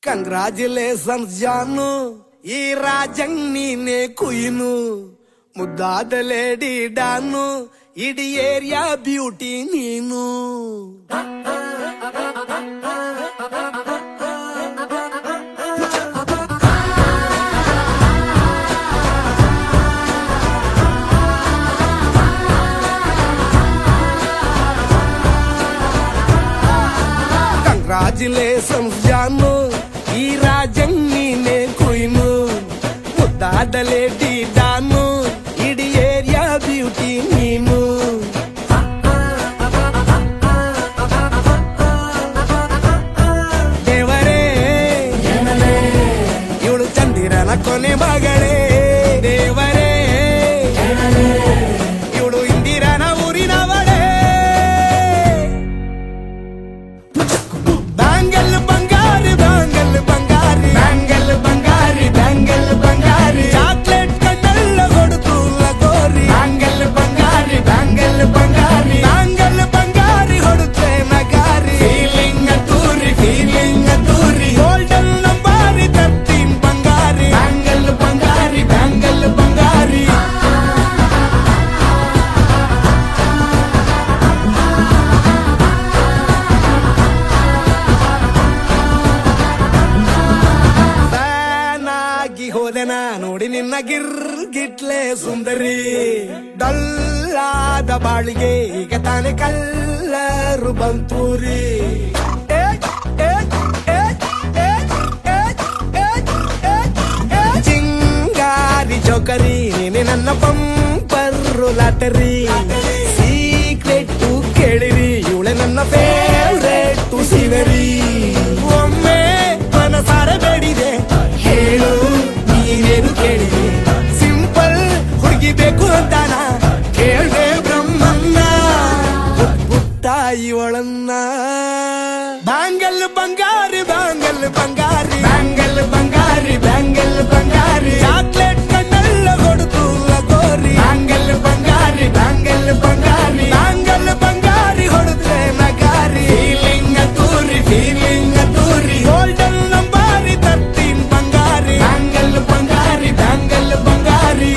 Congratulations ಜಾನು, ಈ ರಾಜಂಗ್ ನೀನೆ ಕುಯ್ನು, ಮುದ್ದಾದ ಲೇಡಿ ಡಾನು, ಇಡೀ ಏರಿಯಾ ಬ್ಯೂಟಿ ನೀನು. ಕಂಗ್ರಾಚುಲೇಷನ್ಸ್ ಜಾನು, ಈ ರಾಜಂಗ್ ನೀನೆ ಕುಯ್ನು, ಮುದ್ದಾದ ಲೇಡಿ ಡಾನು, ಇಡೀ ಏರಿಯಾ ಬ್ಯೂಟಿ ನೀನು. ದೇವರೇ ಇವಳು ಚಂದಿರನ ಕೊನೆ ಮಗಳೇ, ದೇವರೇ ಇವಳು ಇಂದಿರನ ಊರಿನವಳೇ. ಬ್ಯಾಂಗಲ್ ಬಂಗಾರಿ ಬ್ಯಾಂಗಲ್ ಬಂಗಾರಿ ಬ್ಯಾಂಗಲ್ ಬಂಗಾರಿ ಬ್ಯಾಂಗಲ್ ಬಂಗಾರಿ, ಚಾಕ್ಲೇಟ್ ಕಣ್ಣೆಲ್ಲ ಕೊಡುತ್ತು ಲಗೋರಿ, ಬ್ಯಾಂಗಲ್ ಬಂಗಾರಿ ಬ್ಯಾಂಗಲ್ ಬಂಗಾರಿ ಬ್ಯಾಂಗಲ್ ಬಂಗಾರಿ ಹೊಡುತ್ತೆ ನಗಾರಿ, ಫೀಲಿಂಗ್ ತೂರಿ ಗೋಲ್ಡನ್ ನಂಬಾರಿ 13 ಬಂಗಾರಿ, ಬ್ಯಾಂಗಲ್ ಬಂಗಾರಿ ಬ್ಯಾಂಗಲ್ ಬಂಗಾರಿ. ಹೋದೆನಾ ನೋಡಿ ನಿನ್ನ ಗಿರ್ಗಿಟ್ಲೆ ಸುಂದರಿ, ಡಲ್ಲಾದ ಬಾಳಿಗೆ ಈಗ ತಾನೆ ಕಲ್ಲರು ಬಂತೂರಿ. ಚಿಂಗಾರಿ ಚೌಕರಿ ನೀನೆ ನನ್ನ ಪಂಪರು ಲಾಟರಿ, ಸೀಕ್ರೆಟ್ ಕೇಳಿರಿ ಇವಳೆ ನನ್ನ ಫೇವ್ರೇಟ್ ಸಿವರಿ. ಒಮ್ಮೆ ಮನಸಾರೆ ಬೇಡಿದೆ ಹೇಳು ನೀನೇನು ಕೇಳಿದೆ, ಸಿಂಪಲ್ ಹುಡುಗಿಬೇಕು ಅಂತಾನ ಕೇಳ್ದೆ ಬ್ರಹ್ಮನ್ನ, ಪುಟ್ಟ ಇವಳನ್ನ. ಬ್ಯಾಂಗಲ್ ಬಂಗಾರಿ ಬ್ಯಾಂಗಲ್ ಬಂಗಾರಿ ಬ್ಯಾಂಗಲ್ ಬಂಗಾರಿ ಬ್ಯಾಂಗಲ್ ಬಂಗಾರಿ, ಚಾಕ್ಲೇಟ್ ಕಣ್ಣೆಲ್ಲ ಕೊಡುತ್ತು ಲಗೋರಿ, ಬ್ಯಾಂಗಲ್ ಬಂಗಾರಿ ಬ್ಯಾಂಗಲ್ ಬಂಗಾರಿ ಬ್ಯಾಂಗಲ್ ಬಂಗಾರಿ ಹೊಡುತ್ತೆ ನಗಾರಿ, ಫೀಲಿಂಗ್ ತೂರಿ ಗೋಲ್ಡನ್ ನಂಬಾರಿ 13 ಬಂಗಾರಿ, ಬ್ಯಾಂಗಲ್ ಬಂಗಾರಿ ಬ್ಯಾಂಗಲ್ ಬಂಗಾರಿ.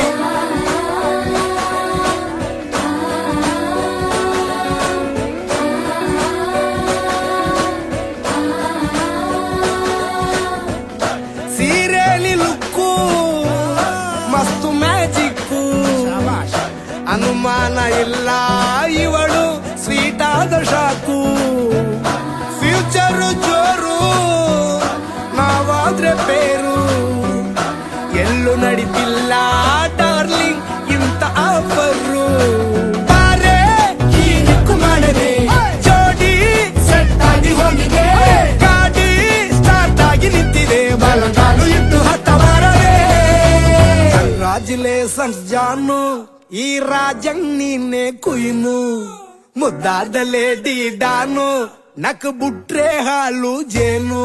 ಸೀರೆಲಿ ಲುಕ್ಕು ಮಸ್ತು ಮ್ಯಾಜಿಕ್ಕು, ಅನುಮಾನ ಇಲ್ಲ ಇವಳು ಸ್ವೀಟ್ ಆದ ಶಾಕು, ಫ್ಯೂಚರು ಜೋರು ನಾವಾದ್ರೆ ಬೇರು, ಎಲ್ಲೂ ನಡೀತಿಲ್ಲ ಡಾರ್ಲಿಂಗ್ ಇಂತ ಆಫರು. ಬಾರೆ ಹೀಗೂ ಮಾಡದೆ ಜೋಡಿ ಸೆಟ್ ಆಗಿ ಹೋಗಿದೆ, ಗಾಡಿ ಸ್ಟಾರ್ಟ್ ಆಗಿ ನಿಂತಿದೆ, ಬಲಗಾಲು ಇಟ್ಟು ಹತ್ತ ಬಾರದೆ. ಕಂಗ್ರಾಚುಲೇಷನ್ಸ್ ಜಾನು, ಈ ರಾಜಂಗ್ ನೀನೆ ಕುಯ್ನು, ಮುದ್ದಾದ ಲೇಡಿ ಡಾನು, ನಕ್ ಬುಟ್ರೆ ಹಾಲು ಜೇನು.